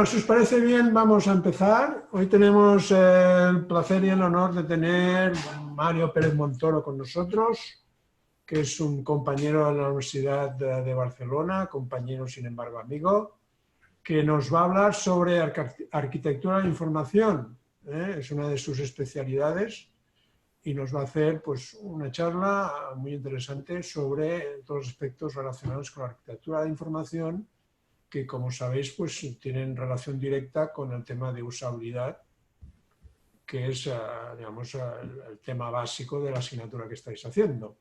Si os parece bien, vamos a empezar. Hoy tenemos el placer y el honor de tener a Mario Pérez Montoro con nosotros, que es un compañero de la Universidad de Barcelona, compañero sin embargo amigo, que nos va a hablar sobre arquitectura de la información. Es una de sus especialidades y nos va a hacer pues, una charla muy interesante sobre todos los aspectos relacionados con la arquitectura de la información, que como sabéis pues tienen relación directa con el tema de usabilidad, que es digamos, el tema básico de la asignatura que estáis haciendo.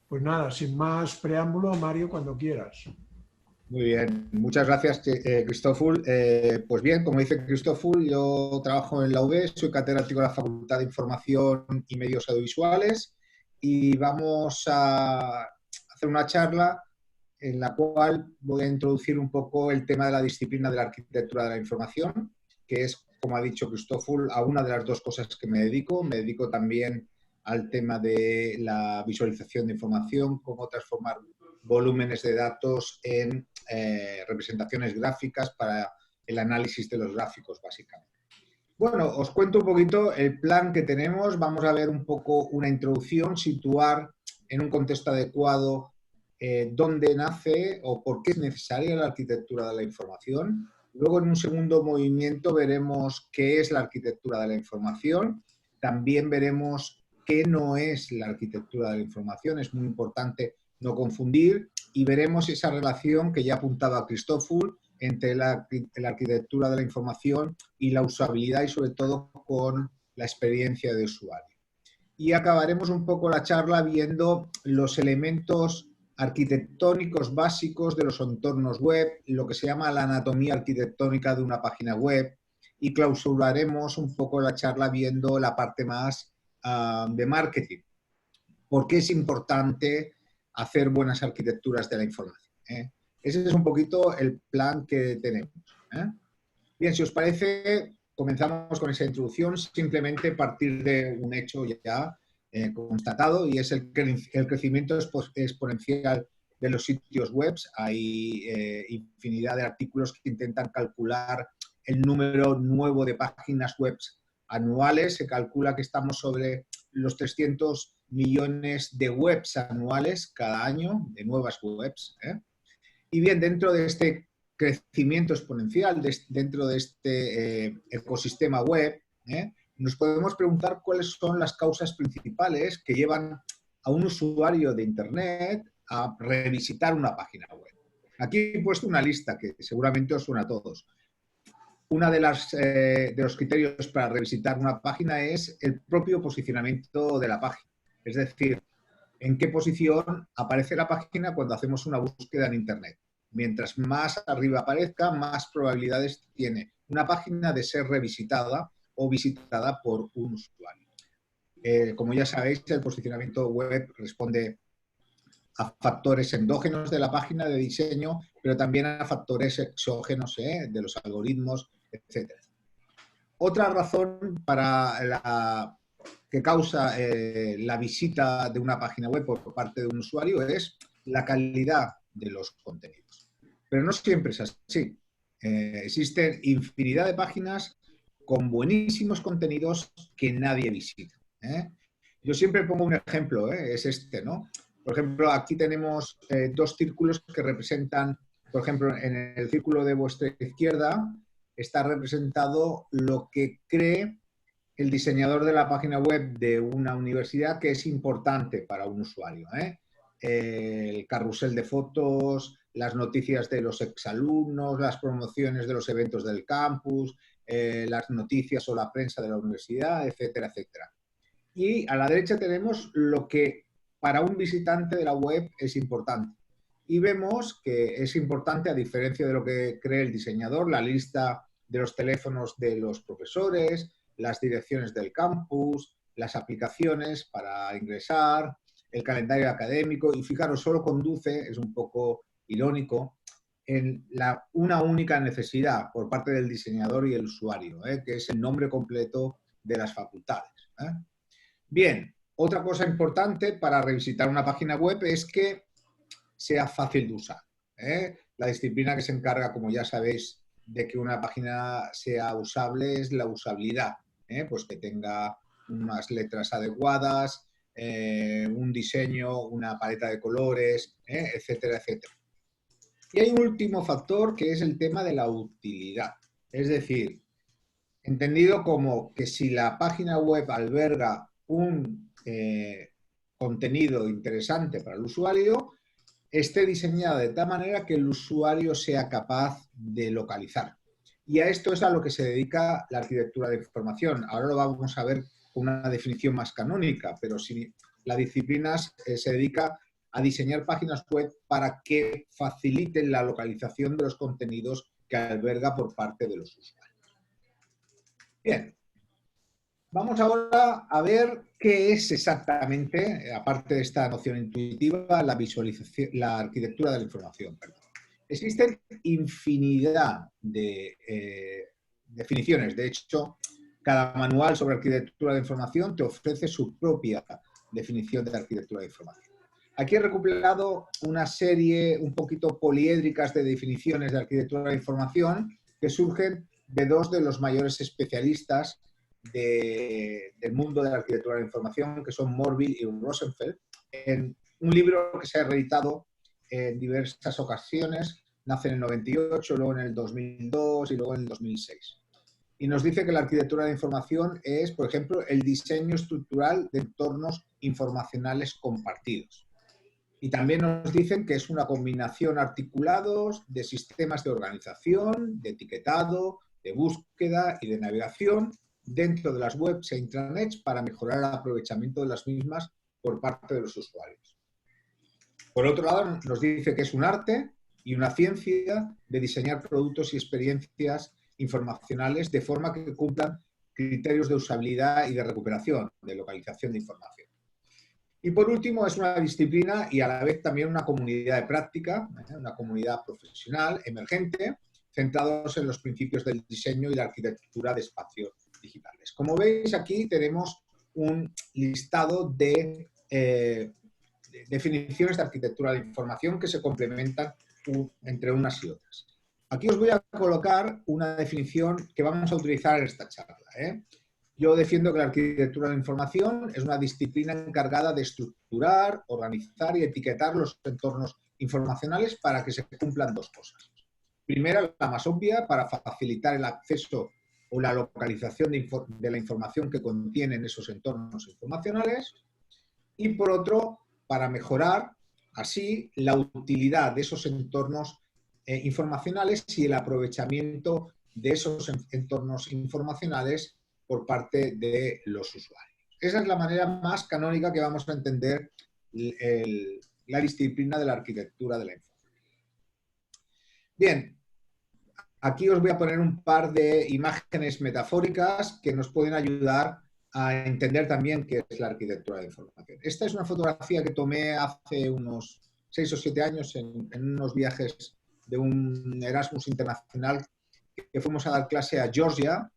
Pues nada, sin más preámbulo, Mario, cuando quieras. Muy bien, muchas gracias, Cristófol. Pues bien, como dice Cristófol, yo trabajo en la UB, soy catedrático de la Facultad de Información y Medios Audiovisuales y vamos a hacer una charla en la cual voy a introducir un poco el tema de la disciplina de la arquitectura de la información, que es, como ha dicho Cristófol, a una de las dos cosas que me dedico. Me dedico también al tema de la visualización de información, cómo transformar volúmenes de datos en representaciones gráficas para el análisis de los gráficos, básicamente. Bueno, os cuento un poquito el plan que tenemos. Vamos a ver un poco una introducción, situar en un contexto adecuado dónde nace o por qué es necesaria la arquitectura de la información. Luego, en un segundo movimiento, veremos qué es la arquitectura de la información. También veremos qué no es la arquitectura de la información. Es muy importante no confundir. Y veremos esa relación que ya apuntaba Cristófol entre la arquitectura de la información y la usabilidad y sobre todo con la experiencia de usuario. Y acabaremos un poco la charla viendo los elementos arquitectónicos básicos de los entornos web, lo que se llama la anatomía arquitectónica de una página web, y clausuraremos un poco la charla viendo la parte más de marketing. ¿Por qué es importante hacer buenas arquitecturas de la información? Ese es un poquito el plan que tenemos. Bien, si os parece, comenzamos con esa introducción, simplemente partir de un hecho ya constatado, y es el crecimiento exponencial de los sitios web. Hay infinidad de artículos que intentan calcular el número nuevo de páginas web anuales. Se calcula que estamos sobre los 300 millones de webs anuales cada año, de nuevas webs. Y bien, dentro de este crecimiento exponencial, dentro de este ecosistema web, nos podemos preguntar cuáles son las causas principales que llevan a un usuario de Internet a revisitar una página web. Aquí he puesto una lista que seguramente os suena a todos. Uno de los criterios para revisitar una página es el propio posicionamiento de la página. Es decir, en qué posición aparece la página cuando hacemos una búsqueda en Internet. Mientras más arriba aparezca, más probabilidades tiene una página de ser revisitada o visitada por un usuario. Como ya sabéis, el posicionamiento web responde a factores endógenos de la página de diseño, pero también a factores exógenos de los algoritmos, etc. Otra razón que causa la visita de una página web por parte de un usuario es la calidad de los contenidos. Pero no siempre es así. Existen infinidad de páginas con buenísimos contenidos que nadie visita. Yo siempre pongo un ejemplo, es este, ¿no? Por ejemplo, aquí tenemos dos círculos que representan, por ejemplo, en el círculo de vuestra izquierda está representado lo que cree el diseñador de la página web de una universidad que es importante para un usuario. El carrusel de fotos, las noticias de los exalumnos, las promociones de los eventos del campus, las noticias o la prensa de la universidad, etcétera, etcétera. Y a la derecha tenemos lo que para un visitante de la web es importante. Y vemos que es importante, a diferencia de lo que cree el diseñador, la lista de los teléfonos de los profesores, las direcciones del campus, las aplicaciones para ingresar, el calendario académico, y fijaros, solo conduce, es un poco irónico, en una única necesidad por parte del diseñador y el usuario, que es el nombre completo de las facultades. Bien, otra cosa importante para revisitar una página web es que sea fácil de usar. La disciplina que se encarga, como ya sabéis, de que una página sea usable es la usabilidad, pues que tenga unas letras adecuadas, un diseño, una paleta de colores, etcétera, etcétera. Y hay un último factor que es el tema de la utilidad. Es decir, entendido como que si la página web alberga un contenido interesante para el usuario, esté diseñada de tal manera que el usuario sea capaz de localizar. Y a esto es a lo que se dedica la arquitectura de información. Ahora lo vamos a ver con una definición más canónica, pero si la disciplina se dedica a diseñar páginas web para que faciliten la localización de los contenidos que alberga por parte de los usuarios. Bien, vamos ahora a ver qué es exactamente, aparte de esta noción intuitiva, la visualización, la arquitectura de la información. Perdón. Existen infinidad de definiciones. De hecho, cada manual sobre arquitectura de información te ofrece su propia definición de arquitectura de información. Aquí he recopilado una serie un poquito poliédricas de definiciones de arquitectura de información que surgen de dos de los mayores especialistas del mundo de la arquitectura de la información, que son Morville y Rosenfeld, en un libro que se ha reeditado en diversas ocasiones, nace en el 98, luego en el 2002 y luego en el 2006. Y nos dice que la arquitectura de información es, por ejemplo, el diseño estructural de entornos informacionales compartidos. Y también nos dicen que es una combinación articulados de sistemas de organización, de etiquetado, de búsqueda y de navegación dentro de las webs e intranets para mejorar el aprovechamiento de las mismas por parte de los usuarios. Por otro lado, nos dice que es un arte y una ciencia de diseñar productos y experiencias informacionales de forma que cumplan criterios de usabilidad y de recuperación, de localización de información. Y por último, es una disciplina y a la vez también una comunidad de práctica, una comunidad profesional emergente, centrados en los principios del diseño y la arquitectura de espacios digitales. Como veis, aquí tenemos un listado de definiciones de arquitectura de información que se complementan entre unas y otras. Aquí os voy a colocar una definición que vamos a utilizar en esta charla. Yo defiendo que la arquitectura de la información es una disciplina encargada de estructurar, organizar y etiquetar los entornos informacionales para que se cumplan dos cosas. Primera, la más obvia, para facilitar el acceso o la localización de la información que contienen esos entornos informacionales. Y por otro, para mejorar así la utilidad de esos entornos informacionales y el aprovechamiento de esos entornos informacionales por parte de los usuarios. Esa es la manera más canónica que vamos a entender la disciplina de la arquitectura de la información. Bien, aquí os voy a poner un par de imágenes metafóricas que nos pueden ayudar a entender también qué es la arquitectura de la información. Esta es una fotografía que tomé hace unos 6 o 7 años en unos viajes de un Erasmus internacional que fuimos a dar clase a Georgia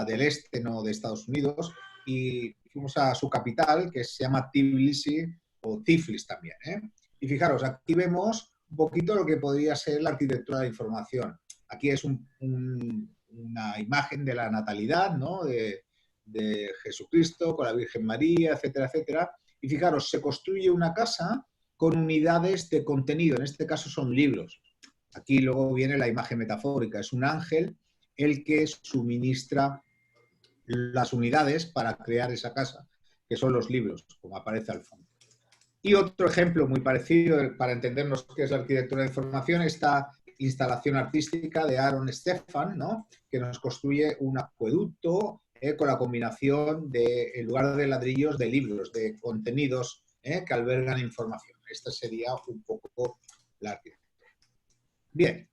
del Este, no de Estados Unidos, y fuimos a su capital, que se llama Tbilisi, o Tiflis también. Y fijaros, aquí vemos un poquito lo que podría ser la arquitectura de la información. Aquí es una imagen de la natalidad, ¿no? de Jesucristo con la Virgen María, etcétera, etcétera. Y fijaros, se construye una casa con unidades de contenido, en este caso son libros. Aquí luego viene la imagen metafórica, es un ángel el que suministra las unidades para crear esa casa, que son los libros, como aparece al fondo. Y otro ejemplo muy parecido, para entendernos qué es la arquitectura de información, esta instalación artística de Aaron Stefan, ¿no? Que nos construye un acueducto con la combinación de, en lugar de ladrillos, de libros, de contenidos que albergan información. Esta sería un poco la arquitectura. Bien.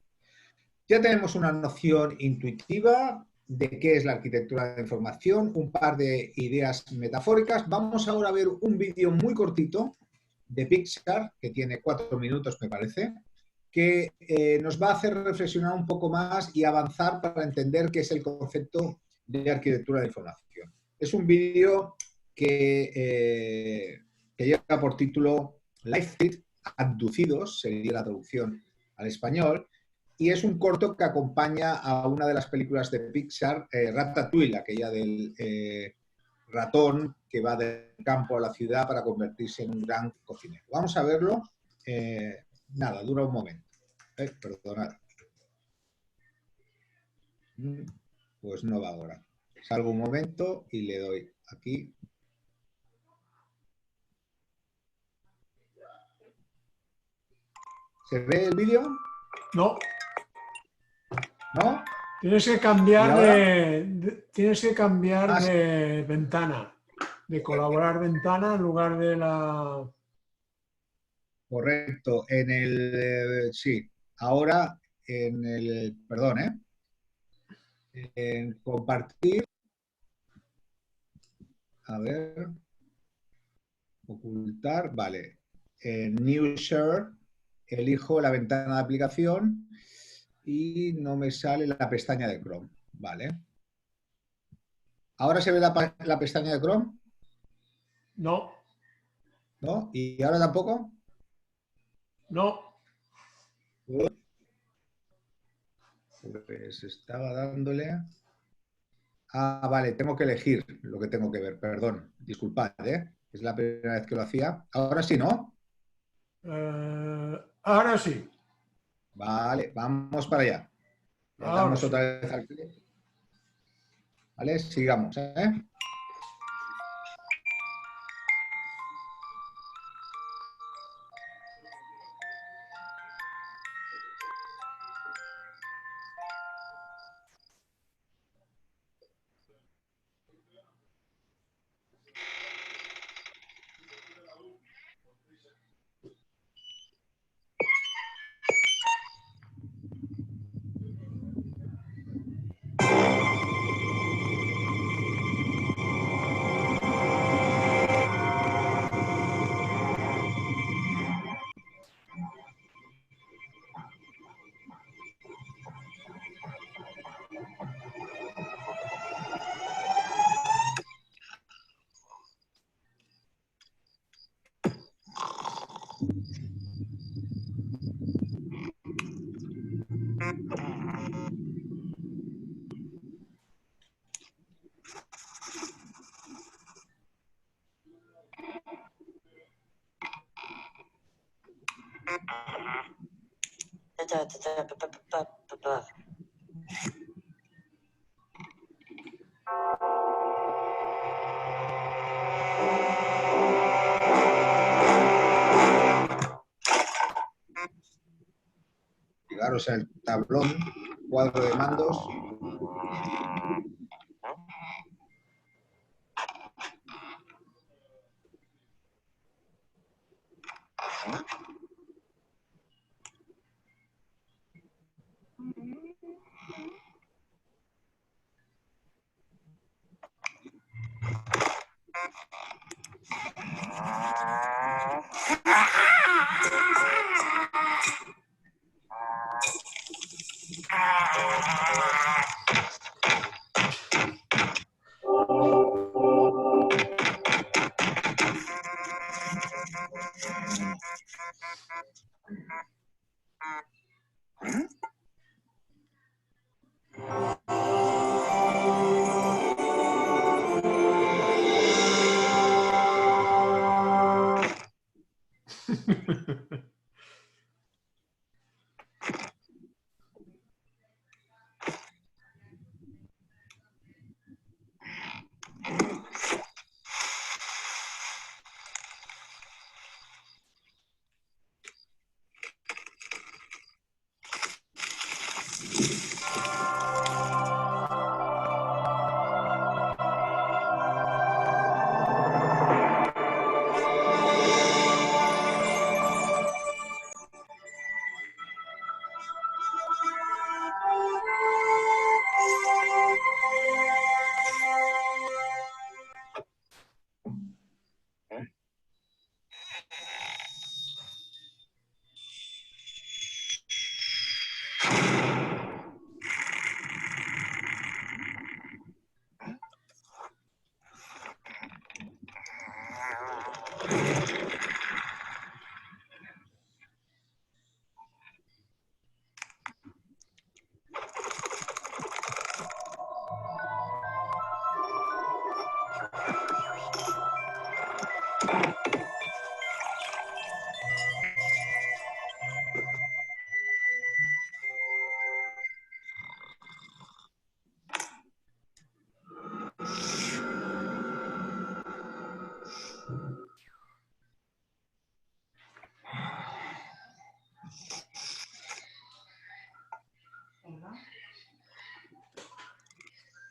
Ya tenemos una noción intuitiva de qué es la arquitectura de la información, un par de ideas metafóricas. Vamos ahora a ver un vídeo muy cortito de Pixar, que tiene 4 minutos, me parece, que nos va a hacer reflexionar un poco más y avanzar para entender qué es el concepto de arquitectura de la información. Es un vídeo que lleva por título Live Feed, abducidos, sería la traducción al español, y es un corto que acompaña a una de las películas de Pixar, Ratatouille, aquella del ratón que va del campo a la ciudad para convertirse en un gran cocinero. Vamos a verlo. Nada, dura un momento. Perdonad. Pues no va ahora. Salgo un momento y le doy aquí. ¿Se ve el vídeo? No. ¿No? Tienes que cambiar de ventana, de colaborar ventana en lugar de la... Correcto. Sí, ahora perdón, en compartir, a ver, ocultar, vale. En New Share, elijo la ventana de aplicación y no me sale la pestaña de Chrome, vale. ¿Ahora se ve la pestaña de Chrome? No. ¿No? ¿Y ahora tampoco? No. Pues estaba dándole... Ah, vale, tengo que elegir lo que tengo que ver, perdón, disculpad, ¿eh? Es la primera vez que lo hacía. Ahora sí, ¿no? Ahora sí. Vale, vamos para allá. Le Ahora damos sí. otra vez al clic. Vale, sigamos, ¿eh? Fijaros el tablón, cuadro de mandos.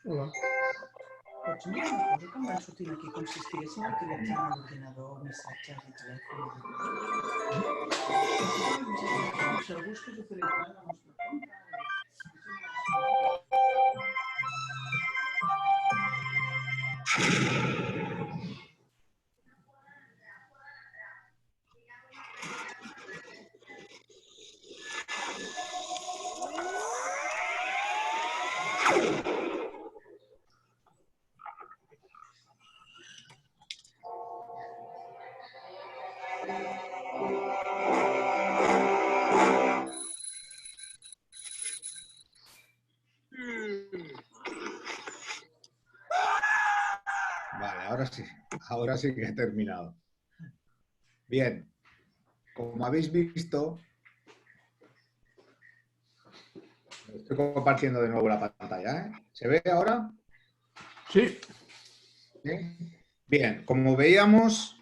Hola. Pots mirar una cosa que em van sortint aquí com si estiguéssim utilitzant l'ordinador, missatges i telèfon? Si algú estigués utilitzant la nostra compte... Vale, ahora sí que he terminado. Bien, como habéis visto, estoy compartiendo de nuevo la pantalla, ¿eh? ¿Se ve ahora? Sí. ¿Sí? Bien, como veíamos,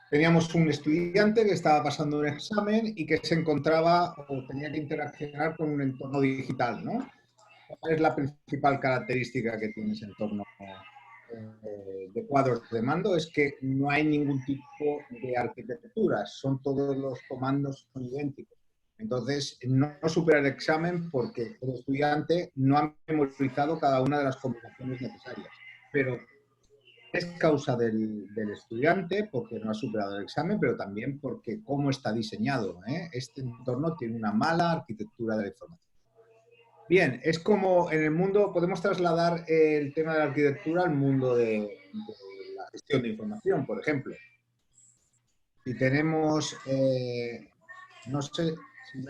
teníamos un estudiante que estaba pasando un examen y que se encontraba o tenía que interaccionar con un entorno digital, ¿no? ¿Cuál es la principal característica que tiene ese entorno de cuadros de mando? Es que no hay ningún tipo de arquitectura, son todos los comandos son idénticos. Entonces, no supera el examen porque el estudiante no ha memorizado cada una de las combinaciones necesarias. Pero es causa del estudiante porque no ha superado el examen, pero también porque cómo está diseñado, ¿eh? Este entorno tiene una mala arquitectura de la información. Bien, es como en el mundo, podemos trasladar el tema de la arquitectura al mundo de la gestión de información, por ejemplo. Si tenemos, no sé, si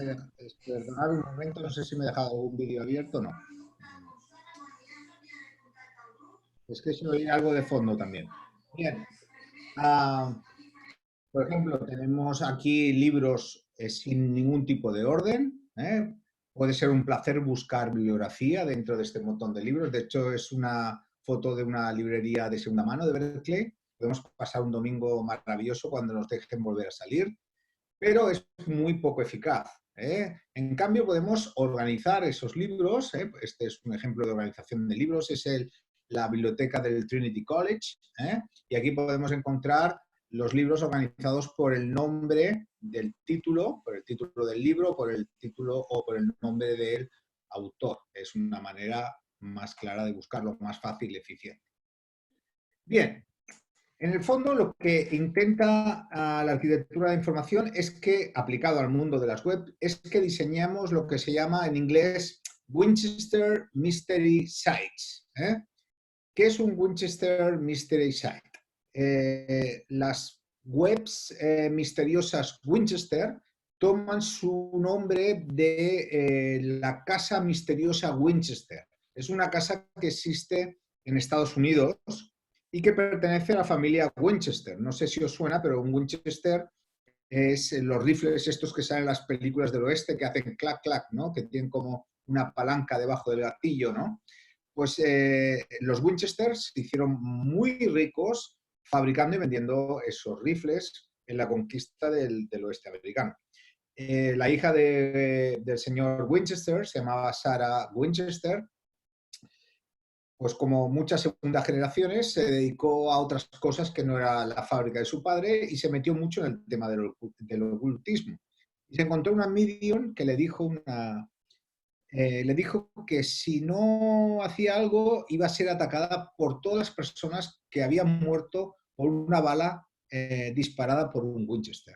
perdonad un momento, no sé si me he dejado un vídeo abierto o no. Es que se oye algo de fondo también. Bien. Por ejemplo, tenemos aquí libros sin ningún tipo de orden, ¿eh? Puede ser un placer buscar bibliografía dentro de este montón de libros. De hecho, es una foto de una librería de segunda mano de Berkeley. Podemos pasar un domingo maravilloso cuando nos dejen volver a salir, pero es muy poco eficaz, ¿eh? En cambio, podemos organizar esos libros, ¿eh? Este es un ejemplo de organización de libros, es la biblioteca del Trinity College, ¿eh? Y aquí podemos encontrar los libros organizados por el nombre del título, por el título del libro, por el título o por el nombre del autor. Es una manera más clara de buscarlo, más fácil y eficiente. Bien, en el fondo lo que intenta la arquitectura de información es que, aplicado al mundo de las web, es que diseñemos lo que se llama en inglés Winchester Mystery Sites, ¿eh? ¿Qué es un Winchester Mystery Site? Las webs misteriosas Winchester toman su nombre de la casa misteriosa Winchester. Es una casa que existe en Estados Unidos y que pertenece a la familia Winchester. No sé si os suena, pero un Winchester es los rifles estos que salen en las películas del oeste que hacen clac, clac, ¿no? Que tienen como una palanca debajo del gatillo, ¿no? Pues los Winchester se hicieron muy ricos fabricando y vendiendo esos rifles en la conquista del oeste americano. La hija del señor Winchester se llamaba Sarah Winchester. Pues como muchas segundas generaciones se dedicó a otras cosas que no era la fábrica de su padre y se metió mucho en el tema del ocultismo. Y se encontró una medium que le dijo que si no hacía algo iba a ser atacada por todas las personas que habían muerto por una bala disparada por un Winchester.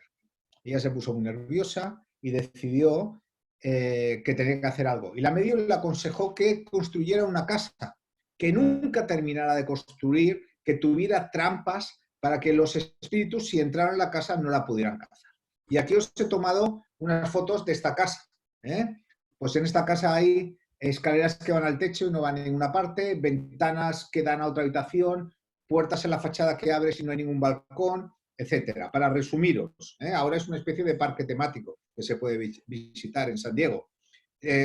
Ella se puso muy nerviosa y decidió que tenía que hacer algo. Y la medium le aconsejó que construyera una casa, que nunca terminara de construir, que tuviera trampas para que los espíritus, si entraran en la casa, no la pudieran cazar. Y aquí os he tomado unas fotos de esta casa, ¿eh? Pues en esta casa hay escaleras que van al techo y no van a ninguna parte, ventanas que dan a otra habitación, puertas en la fachada que abres y no hay ningún balcón, etcétera. Para resumiros, ahora es una especie de parque temático que se puede visitar en San Diego.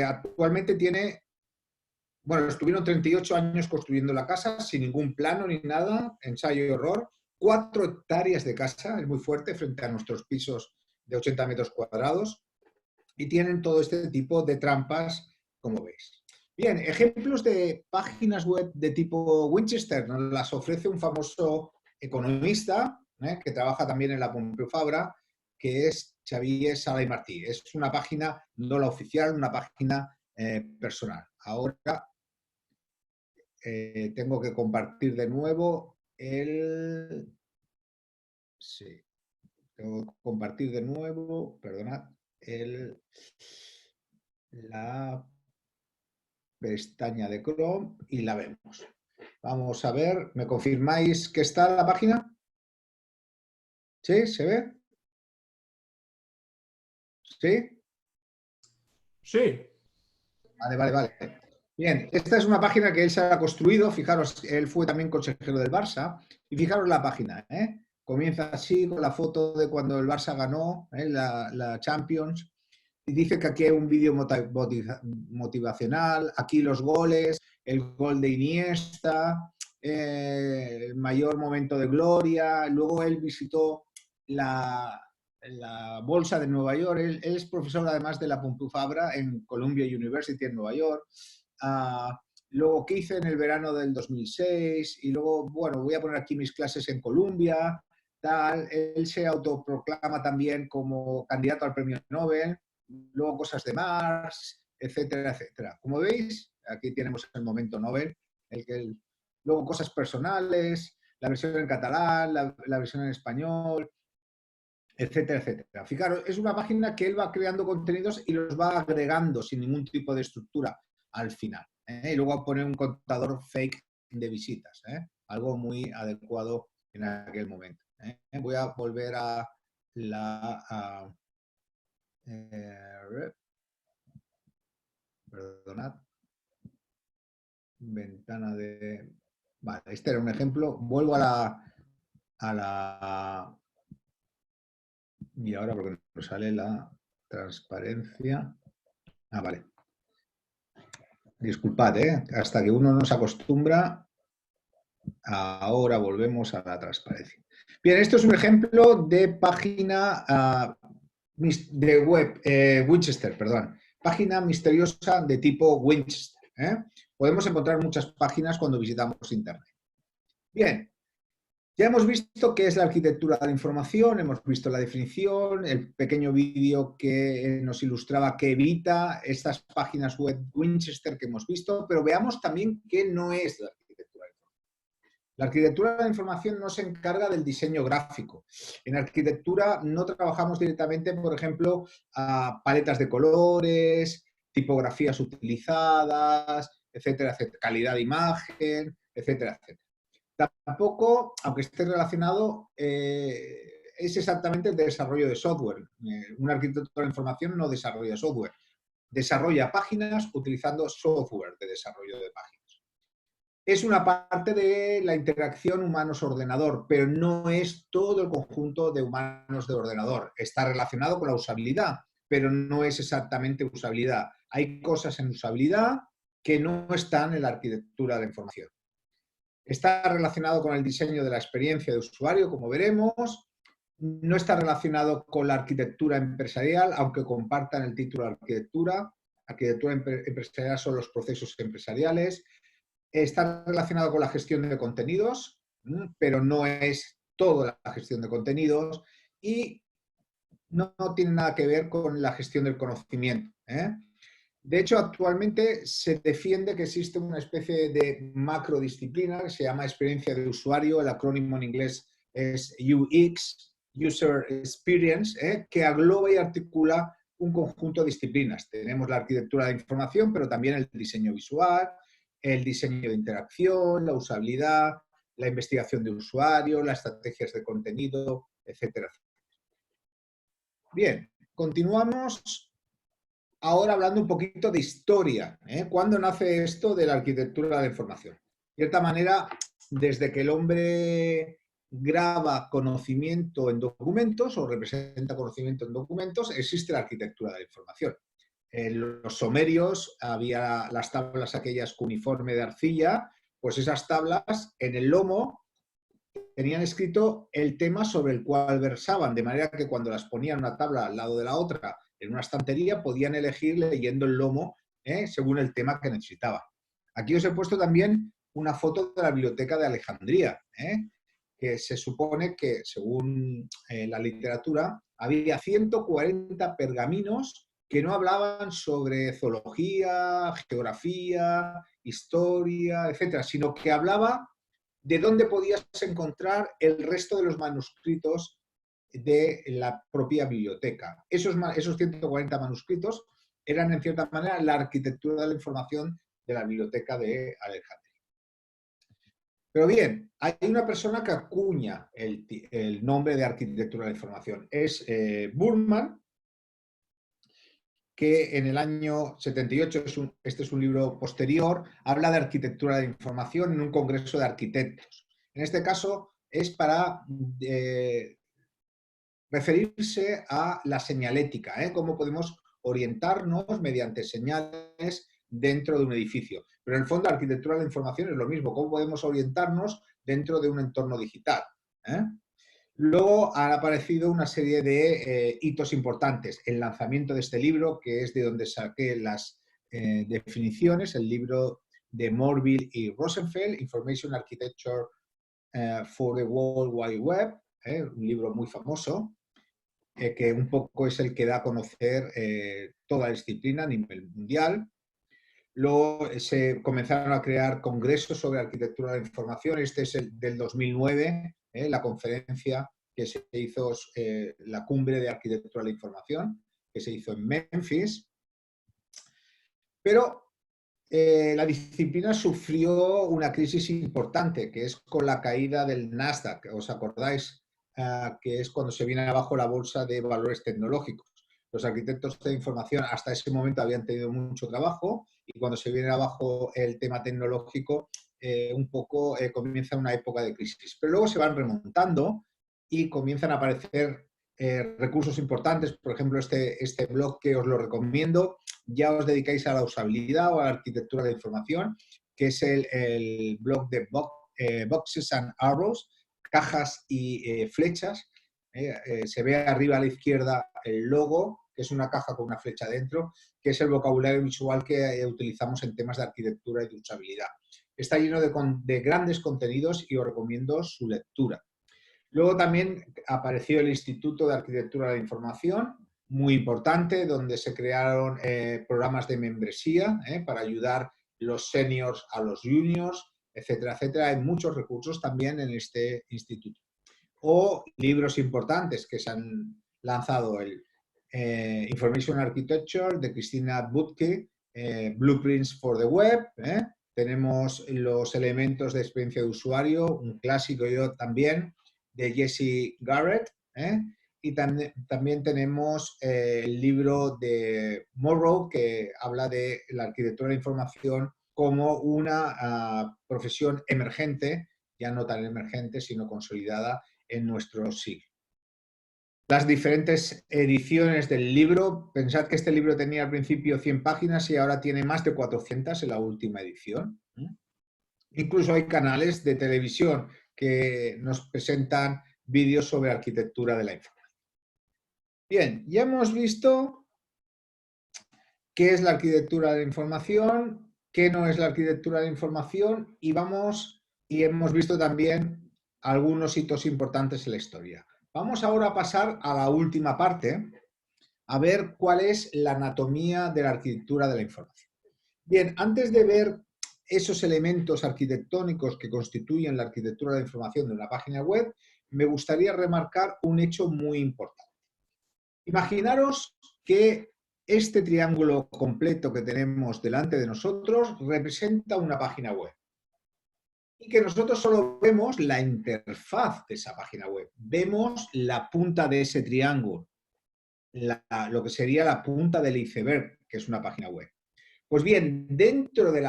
Actualmente tiene, bueno, estuvieron 38 años construyendo la casa sin ningún plano ni nada, ensayo y error, 4 hectáreas de casa, es muy fuerte frente a nuestros pisos de 80 metros cuadrados y tienen todo este tipo de trampas, como veis. Bien, ejemplos de páginas web de tipo Winchester nos las ofrece un famoso economista que trabaja también en la Pompeu Fabra, que es Xavier Sala y Martí. Es una página no la oficial, una página personal. Ahora tengo que compartir de nuevo el... Sí, tengo que compartir de nuevo, perdonad, la pestaña de Chrome y la vemos. Vamos a ver, ¿me confirmáis que está la página? ¿Sí? ¿Se ve? ¿Sí? Sí. Vale. Bien, esta es una página que él se ha construido. Fijaros, él fue también consejero del Barça. Y fijaros la página, ¿eh? Comienza así con la foto de cuando el Barça ganó la Champions. Y dice que aquí hay un vídeo motivacional, aquí los goles, el gol de Iniesta, el mayor momento de gloria. Luego él visitó la Bolsa de Nueva York. Él es profesor además de la Pompeu Fabra en Columbia University en Nueva York. Luego, ¿qué hice en el verano del 2006? Y luego, bueno, voy a poner aquí mis clases en Columbia, tal. Él se autoproclama también como candidato al premio Nobel. Luego cosas de Mars, etcétera, etcétera. Como veis, aquí tenemos el momento Nobel. Luego cosas personales, la versión en catalán, la versión en español, etcétera, etcétera. Fijaros, es una página que él va creando contenidos y los va agregando sin ningún tipo de estructura al final. Y luego va a poner un contador fake de visitas. Algo muy adecuado en aquel momento. Voy a volver a la... perdonad. Ventana de... Vale, este era un ejemplo. Vuelvo a la... Y ahora porque nos sale la transparencia. Vale. Disculpad, hasta que uno no se acostumbra. Ahora volvemos a la transparencia. Bien, esto es un ejemplo de página de web, Winchester, perdón. Página misteriosa de tipo Winchester. Podemos encontrar muchas páginas cuando visitamos Internet. Bien, ya hemos visto qué es la arquitectura de la información, hemos visto la definición, el pequeño vídeo que nos ilustraba qué evita estas páginas web Winchester que hemos visto, pero veamos también qué no es la arquitectura de la información. La arquitectura de la información no se encarga del diseño gráfico. En arquitectura no trabajamos directamente, por ejemplo, a paletas de colores, tipografías utilizadas, etcétera, etcétera, calidad de imagen, etcétera, etcétera. Tampoco, aunque esté relacionado, es exactamente el desarrollo de software. Un arquitecto de la información no desarrolla software, desarrolla páginas utilizando software de desarrollo de páginas. Es una parte de la interacción humanos-ordenador, pero no es todo el conjunto de humanos de ordenador. Está relacionado con la usabilidad, pero no es exactamente usabilidad. Hay cosas en usabilidad que no están en la arquitectura de la información. Está relacionado con el diseño de la experiencia de usuario, como veremos. No está relacionado con la arquitectura empresarial, aunque compartan el título de arquitectura. Arquitectura empresarial son los procesos empresariales. Está relacionado con la gestión de contenidos, pero no es toda la gestión de contenidos. Y no tiene nada que ver con la gestión del conocimiento. De hecho, actualmente se defiende que existe una especie de macrodisciplina que se llama experiencia de usuario, el acrónimo en inglés es UX, User Experience, que agloba y articula un conjunto de disciplinas. Tenemos la arquitectura de información, pero también el diseño visual, el diseño de interacción, la usabilidad, la investigación de usuario, las estrategias de contenido, etcétera. Bien, continuamos. Ahora hablando un poquito de historia, ¿cuándo nace esto de la arquitectura de la información? De cierta manera, desde que el hombre graba conocimiento en documentos o representa conocimiento en documentos, existe la arquitectura de la información. En los sumerios había las tablas aquellas cuneiforme de arcilla, pues esas tablas en el lomo tenían escrito el tema sobre el cual versaban, de manera que cuando las ponían una tabla al lado de la otra en una estantería podían elegir leyendo el lomo según el tema que necesitaba. Aquí os he puesto también una foto de la biblioteca de Alejandría, que se supone que, según la literatura, había 140 pergaminos que no hablaban sobre zoología, geografía, historia, etcétera, sino que hablaba de dónde podías encontrar el resto de los manuscritos de la propia biblioteca. Esos 140 manuscritos eran, en cierta manera, la arquitectura de la información de la biblioteca de Alejandría. Pero bien, hay una persona que acuña el nombre de arquitectura de la información. Es Burman, que en el año 78, este es un libro posterior, habla de arquitectura de la información en un congreso de arquitectos. En este caso es para referirse a la señalética, cómo podemos orientarnos mediante señales dentro de un edificio. Pero en el fondo la arquitectura de la información es lo mismo, cómo podemos orientarnos dentro de un entorno digital. Luego han aparecido una serie de hitos importantes. El lanzamiento de este libro, que es de donde saqué las definiciones, el libro de Morville y Rosenfeld, Information Architecture for the World Wide Web, un libro muy famoso, que un poco es el que da a conocer toda la disciplina a nivel mundial. Luego se comenzaron a crear congresos sobre arquitectura de la información. Este es el del 2009, la conferencia que se hizo, la cumbre de arquitectura de la información, que se hizo en Memphis. Pero la disciplina sufrió una crisis importante, que es con la caída del Nasdaq. ¿Os acordáis? Que es cuando se viene abajo la bolsa de valores tecnológicos. Los arquitectos de información hasta ese momento habían tenido mucho trabajo y cuando se viene abajo el tema tecnológico, un poco comienza una época de crisis. Pero luego se van remontando y comienzan a aparecer recursos importantes. Por ejemplo, este blog que os lo recomiendo, ya os dedicáis a la usabilidad o a la arquitectura de información, que es el blog de Boxes and Arrows, cajas y flechas. Se ve arriba a la izquierda el logo, que es una caja con una flecha dentro, que es el vocabulario visual que utilizamos en temas de arquitectura y de usabilidad. Está lleno de grandes contenidos y os recomiendo su lectura. Luego también apareció el Instituto de Arquitectura de la Información, muy importante, donde se crearon programas de membresía para ayudar los seniors a los juniors, etcétera, etcétera. Hay muchos recursos también en este instituto. O libros importantes que se han lanzado, el Information Architecture de Cristina Butke, Blueprints for the Web, tenemos los elementos de experiencia de usuario, un clásico yo también, de Jesse Garrett, y también tenemos el libro de Morrow, que habla de la arquitectura de la información como una profesión emergente, ya no tan emergente, sino consolidada en nuestro siglo. Las diferentes ediciones del libro, pensad que este libro tenía al principio 100 páginas y ahora tiene más de 400 en la última edición. Incluso hay canales de televisión que nos presentan vídeos sobre arquitectura de la información. Bien, ya hemos visto qué es la arquitectura de la información, qué no es la arquitectura de la información y hemos visto también algunos hitos importantes en la historia. Vamos ahora a pasar a la última parte, a ver cuál es la anatomía de la arquitectura de la información. Bien, antes de ver esos elementos arquitectónicos que constituyen la arquitectura de la información de una página web, me gustaría remarcar un hecho muy importante. Imaginaros que este triángulo completo que tenemos delante de nosotros representa una página web y que nosotros solo vemos la interfaz de esa página web. Vemos la punta de ese triángulo, lo que sería la punta del iceberg, que es una página web. Pues bien, dentro de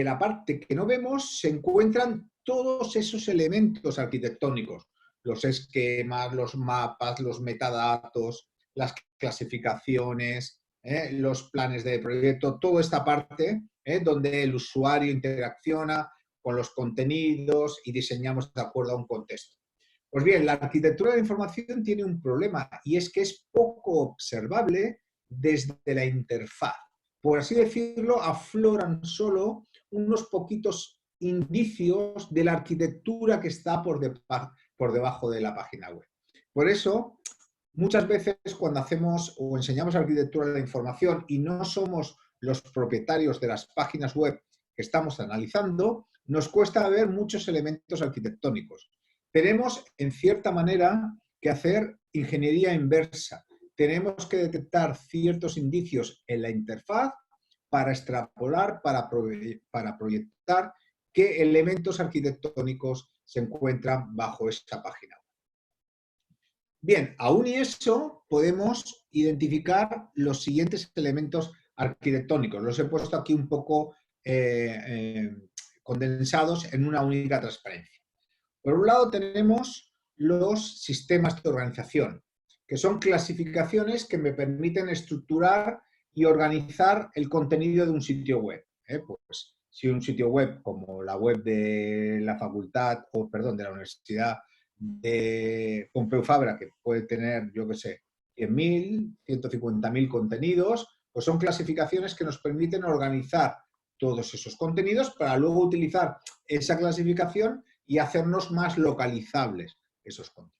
la parte que no vemos se encuentran todos esos elementos arquitectónicos, los esquemas, los mapas, los metadatos, las clasificaciones, los planes de proyecto, toda esta parte donde el usuario interacciona con los contenidos y diseñamos de acuerdo a un contexto. Pues bien, la arquitectura de la información tiene un problema y es que es poco observable desde la interfaz. por así decirlo, afloran solo unos poquitos indicios de la arquitectura que está por debajo de la página web. Por eso, muchas veces cuando hacemos o enseñamos arquitectura de la información y no somos los propietarios de las páginas web que estamos analizando, nos cuesta ver muchos elementos arquitectónicos. Tenemos, en cierta manera, que hacer ingeniería inversa. Tenemos que detectar ciertos indicios en la interfaz para extrapolar, para proyectar qué elementos arquitectónicos se encuentran bajo esta página. Bien, aún y eso, podemos identificar los siguientes elementos arquitectónicos. Los he puesto aquí un poco condensados en una única transparencia. Por un lado tenemos los sistemas de organización, que son clasificaciones que me permiten estructurar y organizar el contenido de un sitio web. Pues si un sitio web como la web de la facultad, o perdón, de la Universidad de Pompeu Fabra, que puede tener, yo qué sé, 100.000, 150.000 contenidos, pues son clasificaciones que nos permiten organizar todos esos contenidos para luego utilizar esa clasificación y hacernos más localizables esos contenidos.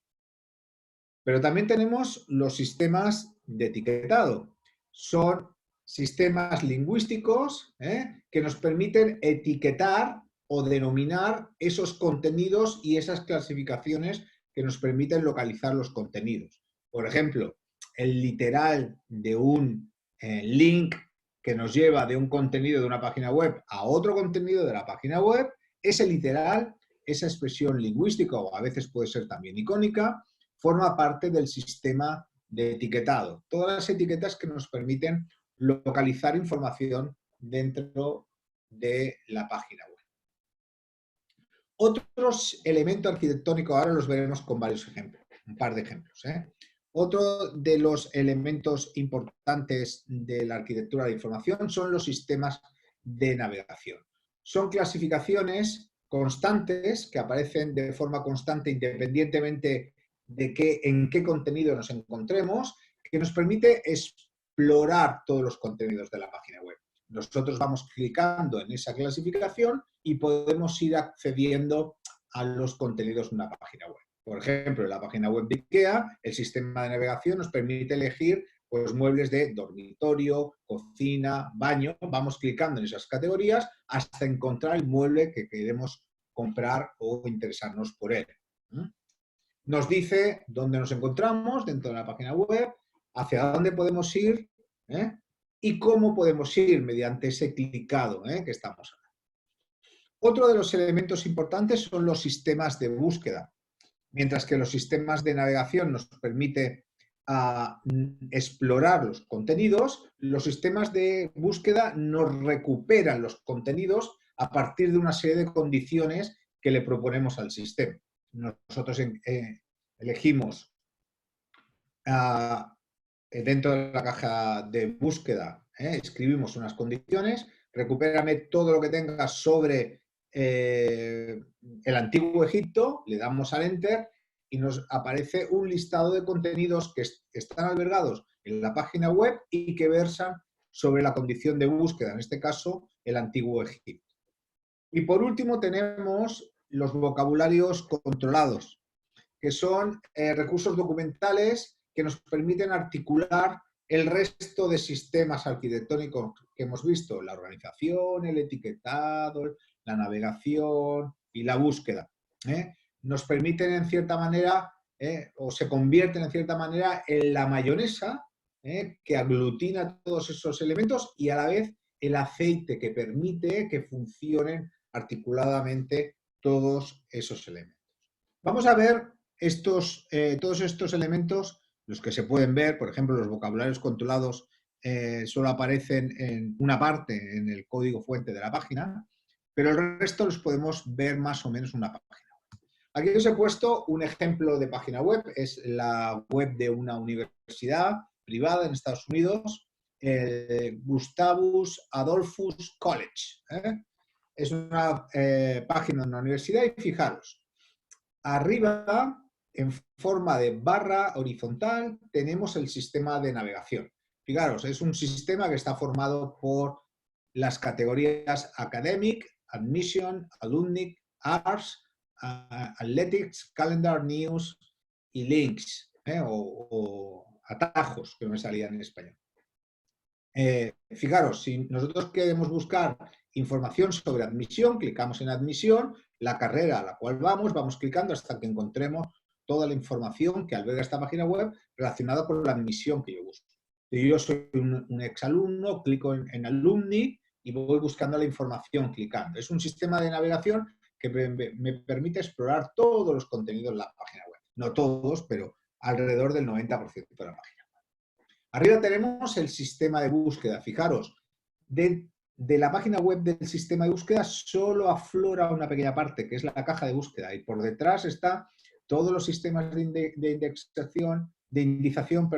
Pero también tenemos los sistemas de etiquetado. Son sistemas lingüísticos que nos permiten etiquetar o denominar esos contenidos y esas clasificaciones que nos permiten localizar los contenidos. Por ejemplo, el literal de un link que nos lleva de un contenido de una página web a otro contenido de la página web, ese literal, esa expresión lingüística, o a veces puede ser también icónica, forma parte del sistema de etiquetado. Todas las etiquetas que nos permiten localizar información dentro de la página web. Otros elementos arquitectónicos, ahora los veremos con varios ejemplos, un par de ejemplos. Otro de los elementos importantes de la arquitectura de información son los sistemas de navegación. Son clasificaciones constantes que aparecen de forma constante independientemente de en qué contenido nos encontremos, que nos permite explorar todos los contenidos de la página web. Nosotros vamos clicando en esa clasificación y podemos ir accediendo a los contenidos de una página web. Por ejemplo, en la página web de IKEA, el sistema de navegación nos permite elegir pues, muebles de dormitorio, cocina, baño. Vamos clicando en esas categorías hasta encontrar el mueble que queremos comprar o interesarnos por él. Nos dice dónde nos encontramos dentro de la página web, hacia dónde podemos ir y cómo podemos ir mediante ese clicado que estamos hablando. Otro de los elementos importantes son los sistemas de búsqueda. Mientras que los sistemas de navegación nos permiten explorar los contenidos, los sistemas de búsqueda nos recuperan los contenidos a partir de una serie de condiciones que le proponemos al sistema. Nosotros elegimos dentro de la caja de búsqueda, escribimos unas condiciones, recupérame todo lo que tengas sobre el antiguo Egipto, le damos al Enter y nos aparece un listado de contenidos que están albergados en la página web y que versan sobre la condición de búsqueda, en este caso, el antiguo Egipto. Y por último tenemos los vocabularios controlados, que son recursos documentales que nos permiten articular el resto de sistemas arquitectónicos que hemos visto, la organización, el etiquetado, la navegación y la búsqueda. Nos permiten en cierta manera, o se convierten en cierta manera en la mayonesa que aglutina todos esos elementos y a la vez el aceite que permite que funcionen articuladamente todos esos elementos. Vamos a ver todos estos elementos, los que se pueden ver, por ejemplo, los vocabularios controlados solo aparecen en una parte en el código fuente de la página, pero el resto los podemos ver más o menos en una página. Aquí os he puesto un ejemplo de página web, es la web de una universidad privada en Estados Unidos, Gustavus Adolphus College. Es una página de una universidad y fijaros, arriba, en forma de barra horizontal, tenemos el sistema de navegación. Fijaros, es un sistema que está formado por las categorías Academic, Admission, Alumni, Arts, Athletics, Calendar, News y Links, o atajos, que me salían en español. Fijaros, si nosotros queremos buscar información sobre admisión, clicamos en admisión, la carrera a la cual vamos clicando hasta que encontremos toda la información que alberga esta página web relacionada con la admisión que yo busco. Si yo soy un exalumno, clico en Alumni y voy buscando la información clicando. Es un sistema de navegación que me permite explorar todos los contenidos de la página web. No todos, pero alrededor del 90% de la página web. Arriba tenemos el sistema de búsqueda. Fijaros, de la página web del sistema de búsqueda solo aflora una pequeña parte, que es la caja de búsqueda, y por detrás está todos los sistemas de indización,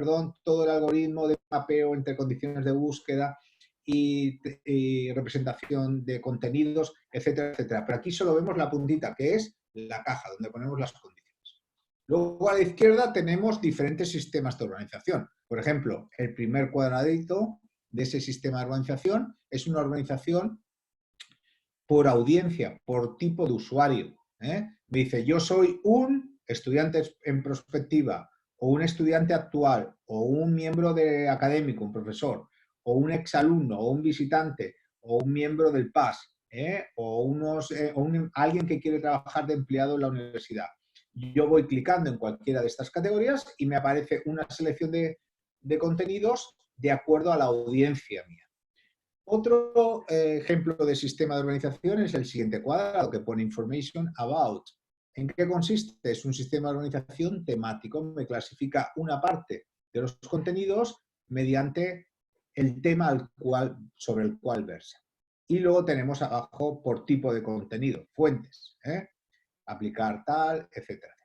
todo el algoritmo de mapeo entre condiciones de búsqueda y representación de contenidos, etcétera, etcétera. Pero aquí solo vemos la puntita, que es la caja, donde ponemos las condiciones. Luego a la izquierda tenemos diferentes sistemas de organización. Por ejemplo, el primer cuadradito de ese sistema de organización es una organización por audiencia, por tipo de usuario. Me dice, yo soy un estudiante en prospectiva, o un estudiante actual, o un miembro académico, un profesor, o un exalumno, o un visitante, o un miembro del PAS, o alguien que quiere trabajar de empleado en la universidad. Yo voy clicando en cualquiera de estas categorías y me aparece una selección de contenidos de acuerdo a la audiencia mía. Otro ejemplo de sistema de organización es el siguiente cuadrado que pone Information About. ¿En qué consiste? Es un sistema de organización temático. Me clasifica una parte de los contenidos mediante el tema sobre el cual versa. Y luego tenemos abajo por tipo de contenido, fuentes, aplicar tal, etcétera.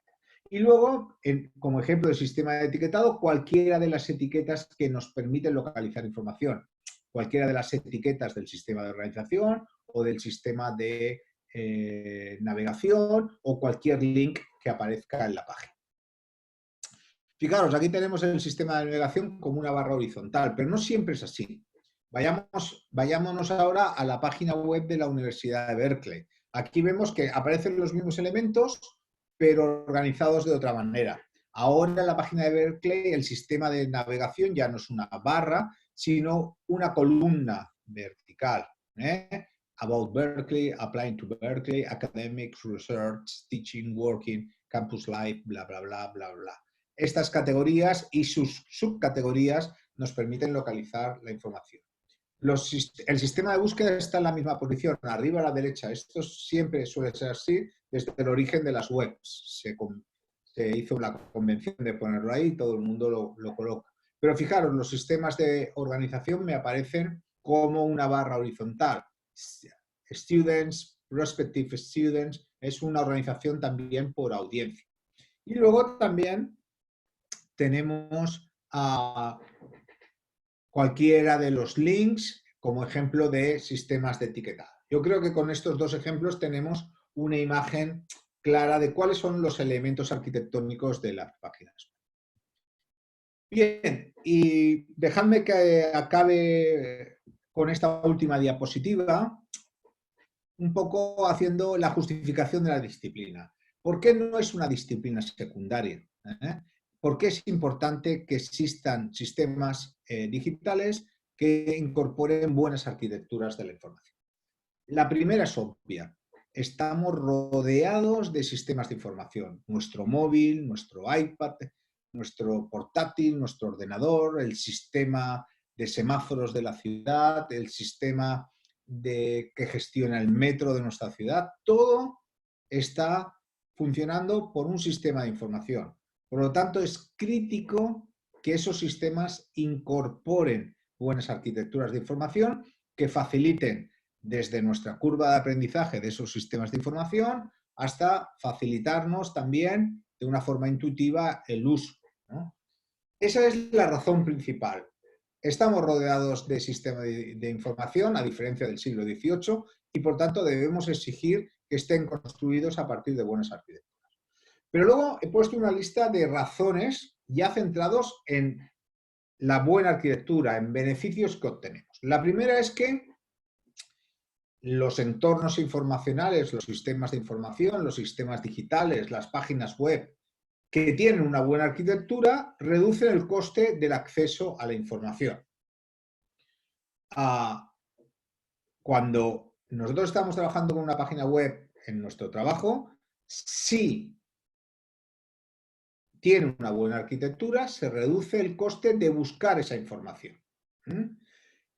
Y luego, como ejemplo de sistema de etiquetado, cualquiera de las etiquetas que nos permiten localizar información. Cualquiera de las etiquetas del sistema de organización o del sistema de navegación o cualquier link que aparezca en la página. Fijaros, aquí tenemos el sistema de navegación como una barra horizontal, pero no siempre es así. Vayámonos ahora a la página web de la Universidad de Berkeley. Aquí vemos que aparecen los mismos elementos, pero organizados de otra manera. Ahora en la página de Berkeley el sistema de navegación ya no es una barra, sino una columna vertical. About Berkeley, Applying to Berkeley, Academics, Research, Teaching, Working, Campus Life, bla, bla, bla, bla, bla. Estas categorías y sus subcategorías nos permiten localizar la información. El sistema de búsqueda está en la misma posición, arriba a la derecha. Esto siempre suele ser así desde el origen de las webs. Se hizo la convención de ponerlo ahí y todo el mundo lo coloca. Pero fijaros, los sistemas de organización me aparecen como una barra horizontal. Students, Prospective Students, es una organización también por audiencia. Y luego también tenemos a cualquiera de los links como ejemplo de sistemas de etiquetado. Yo creo que con estos dos ejemplos tenemos una imagen clara de cuáles son los elementos arquitectónicos de las páginas. Bien, y dejadme que acabe con esta última diapositiva, un poco haciendo la justificación de la disciplina. ¿Por qué no es una disciplina secundaria? ¿Por qué es importante que existan sistemas digitales que incorporen buenas arquitecturas de la información? La primera es obvia. Estamos rodeados de sistemas de información. Nuestro móvil, nuestro iPad, nuestro portátil, nuestro ordenador, el sistema de semáforos de la ciudad, el sistema que gestiona el metro de nuestra ciudad, todo está funcionando por un sistema de información. Por lo tanto, es crítico que esos sistemas incorporen buenas arquitecturas de información que faciliten desde nuestra curva de aprendizaje de esos sistemas de información hasta facilitarnos también de una forma intuitiva el uso, ¿no? Esa es la razón principal. Estamos rodeados de sistemas de información, a diferencia del siglo XVIII, y por tanto debemos exigir que estén construidos a partir de buenas arquitecturas. Pero luego he puesto una lista de razones ya centrados en la buena arquitectura en beneficios que obtenemos. La primera es que los entornos informacionales, los sistemas de información, los sistemas digitales, las páginas web que tienen una buena arquitectura reducen el coste del acceso a la información. Cuando nosotros estamos trabajando con una página web en nuestro trabajo, si tiene una buena arquitectura, se reduce el coste de buscar esa información.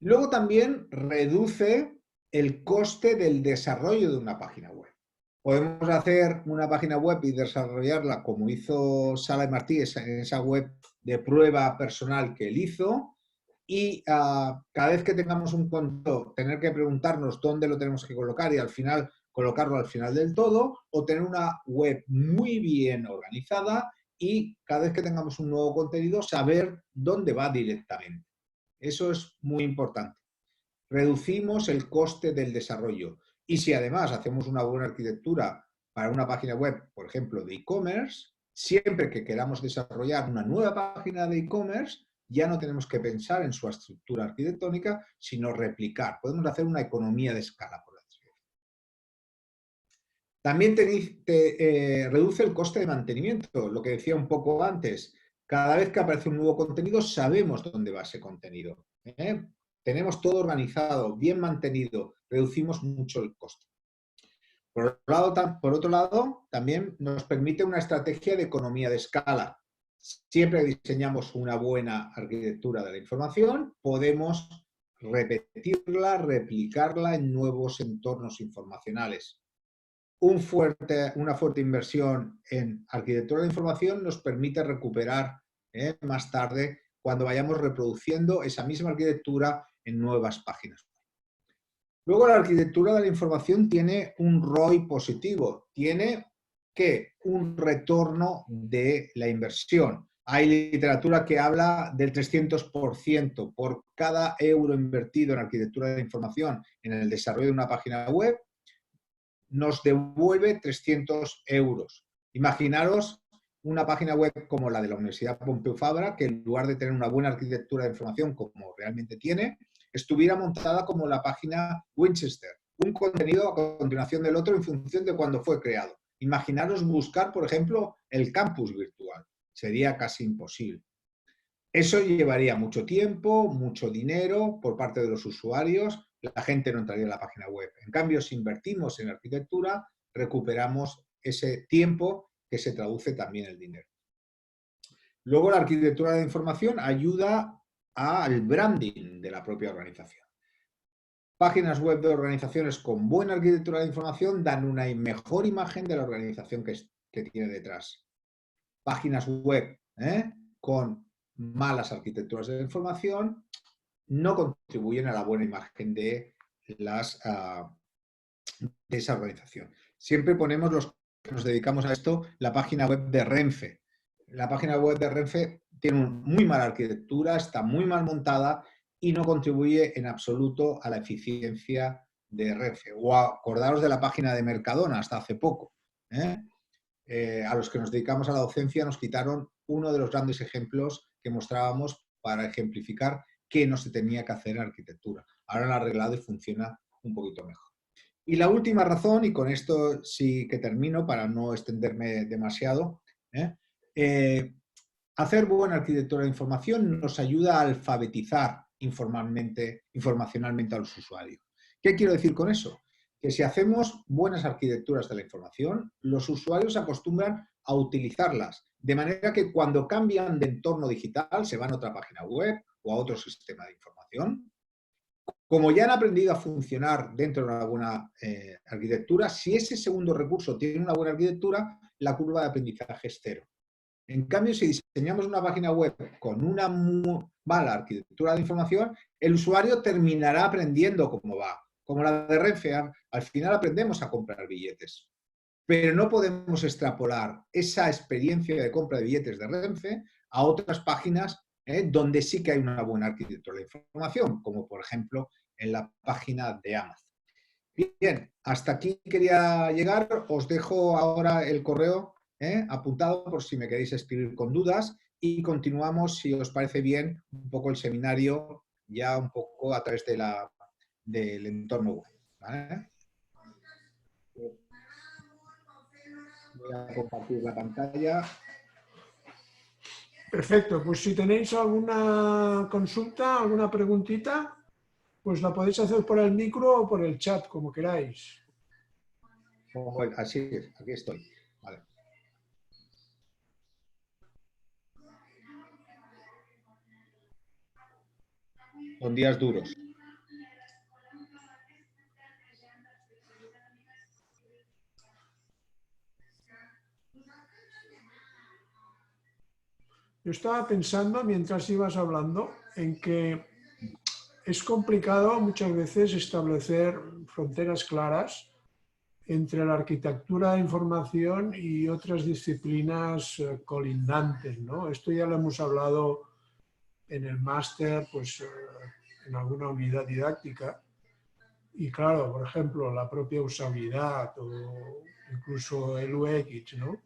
Luego también reduce el coste del desarrollo de una página web. Podemos hacer una página web y desarrollarla como hizo Sala y Martí, en esa web de prueba personal que él hizo, y cada vez que tengamos un contenido, tener que preguntarnos dónde lo tenemos que colocar y al final colocarlo al final del todo, o tener una web muy bien organizada y cada vez que tengamos un nuevo contenido saber dónde va directamente. Eso es muy importante. Reducimos el coste del desarrollo. Y si además hacemos una buena arquitectura para una página web, por ejemplo, de e-commerce, siempre que queramos desarrollar una nueva página de e-commerce, ya no tenemos que pensar en su estructura arquitectónica, sino replicar. Podemos hacer una economía de escala, por así decirlo. También reduce el coste de mantenimiento, lo que decía un poco antes. Cada vez que aparece un nuevo contenido, sabemos dónde va ese contenido. Tenemos todo organizado, bien mantenido, reducimos mucho el coste. Por otro lado, también nos permite una estrategia de economía de escala. Siempre que diseñamos una buena arquitectura de la información, podemos repetirla, replicarla en nuevos entornos informacionales. Una fuerte inversión en arquitectura de información nos permite recuperar más tarde cuando vayamos reproduciendo esa misma arquitectura en nuevas páginas. Luego, la arquitectura de la información tiene un ROI positivo, tiene un retorno de la inversión. Hay literatura que habla del 300%. Por cada euro invertido en arquitectura de la información en el desarrollo de una página web, nos devuelve 300 euros. Imaginaros una página web como la de la Universidad Pompeu Fabra, que en lugar de tener una buena arquitectura de información como realmente tiene, estuviera montada como la página Winchester, un contenido a continuación del otro en función de cuándo fue creado. Imaginaros buscar, por ejemplo, el campus virtual. Sería casi imposible. Eso llevaría mucho tiempo, mucho dinero por parte de los usuarios, la gente no entraría a la página web. En cambio, si invertimos en arquitectura, recuperamos ese tiempo que se traduce también en dinero. Luego, la arquitectura de información ayuda al branding de la propia organización. Páginas web de organizaciones con buena arquitectura de información dan una mejor imagen de la organización que tiene detrás. Páginas web con malas arquitecturas de información no contribuyen a la buena imagen de esa organización. Siempre ponemos los que nos dedicamos a esto, la página web de Renfe. La página web de Renfe tiene una muy mala arquitectura, está muy mal montada y no contribuye en absoluto a la eficiencia de Renfe. O acordaros de la página de Mercadona hasta hace poco. A los que nos dedicamos a la docencia nos quitaron uno de los grandes ejemplos que mostrábamos para ejemplificar qué no se tenía que hacer en arquitectura. Ahora lo han arreglado y funciona un poquito mejor. Y la última razón, y con esto sí que termino para no extenderme demasiado, hacer buena arquitectura de información nos ayuda a alfabetizar informacionalmente a los usuarios. ¿Qué quiero decir con eso? Que si hacemos buenas arquitecturas de la información, los usuarios se acostumbran a utilizarlas, de manera que cuando cambian de entorno digital se van a otra página web o a otro sistema de información. Como ya han aprendido a funcionar dentro de una buena arquitectura, si ese segundo recurso tiene una buena arquitectura, la curva de aprendizaje es cero. En cambio, si diseñamos una página web con una muy mala arquitectura de información, el usuario terminará aprendiendo cómo va. Como la de Renfe, al final aprendemos a comprar billetes. Pero no podemos extrapolar esa experiencia de compra de billetes de Renfe a otras páginas donde sí que hay una buena arquitectura de información, como por ejemplo en la página de Amazon. Bien, hasta aquí quería llegar. Os dejo ahora el correo apuntado por si me queréis escribir con dudas y continuamos, si os parece bien, un poco el seminario ya un poco a través del entorno web. ¿Vale? Voy a compartir la pantalla. Perfecto, pues si tenéis alguna consulta, alguna preguntita, pues la podéis hacer por el micro o por el chat, como queráis. Así es, aquí estoy. Vale. Son días duros. Yo estaba pensando, mientras ibas hablando, en que es complicado muchas veces establecer fronteras claras entre la arquitectura de información y otras disciplinas colindantes, ¿no? Esto ya lo hemos hablado en el máster, pues en alguna unidad didáctica. Y claro, por ejemplo, la propia usabilidad o incluso el UX, ¿no?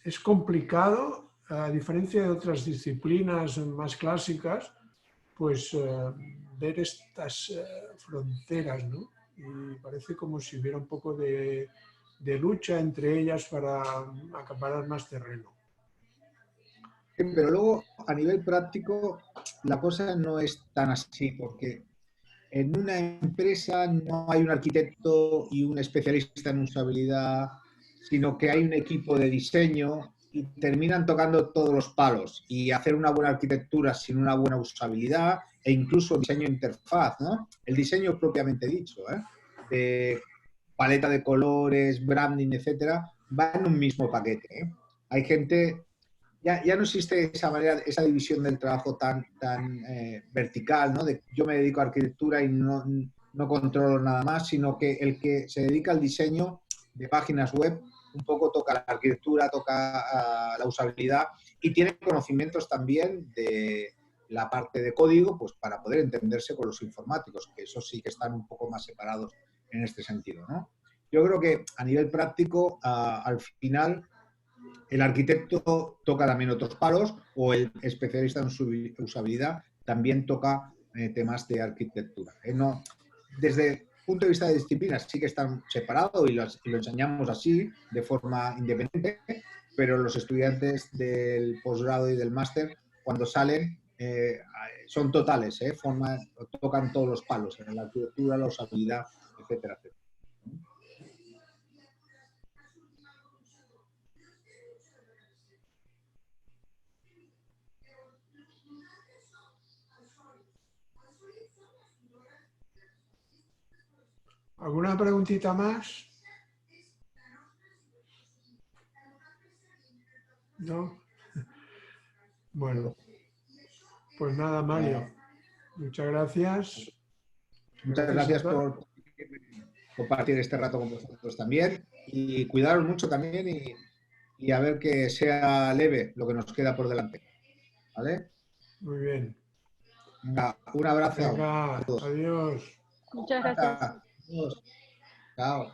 Es complicado, a diferencia de otras disciplinas más clásicas, pues ver estas fronteras, ¿no? Y parece como si hubiera un poco de lucha entre ellas para acaparar más terreno. Pero luego, a nivel práctico, la cosa no es tan así, porque en una empresa no hay un arquitecto y un especialista en usabilidad, sino que hay un equipo de diseño y terminan tocando todos los palos y hacer una buena arquitectura sin una buena usabilidad e incluso diseño de interfaz, ¿no? El diseño propiamente dicho, ¿eh? De paleta de colores, branding, etcétera, va en un mismo paquete, ¿eh? Hay gente ya no existe esa manera, esa división del trabajo tan vertical, ¿no? De yo me dedico a arquitectura y no controlo nada más, sino que el que se dedica al diseño de páginas web un poco toca la arquitectura, toca la usabilidad y tiene conocimientos también de la parte de código, pues para poder entenderse con los informáticos, que eso sí que están un poco más separados en este sentido, ¿no? Yo creo que a nivel práctico, al final, el arquitecto toca también otros palos o el especialista en usabilidad también toca temas de arquitectura. No, desde el punto de vista de disciplinas sí que están separados y lo enseñamos así, de forma independiente, pero los estudiantes del posgrado y del máster, cuando salen, son totales, tocan todos los palos, en la arquitectura, la usabilidad, etcétera, etcétera. ¿Alguna preguntita más? ¿No? Bueno, pues nada, Mario. Muchas gracias. Muchas Gracias a gracias todos. por compartir este rato con vosotros también y cuidaros mucho también y a ver que sea leve lo que nos queda por delante. ¿Vale? Muy bien. Venga, un abrazo Venga, a todos. adiós. Muchas gracias. Adiós. Chao.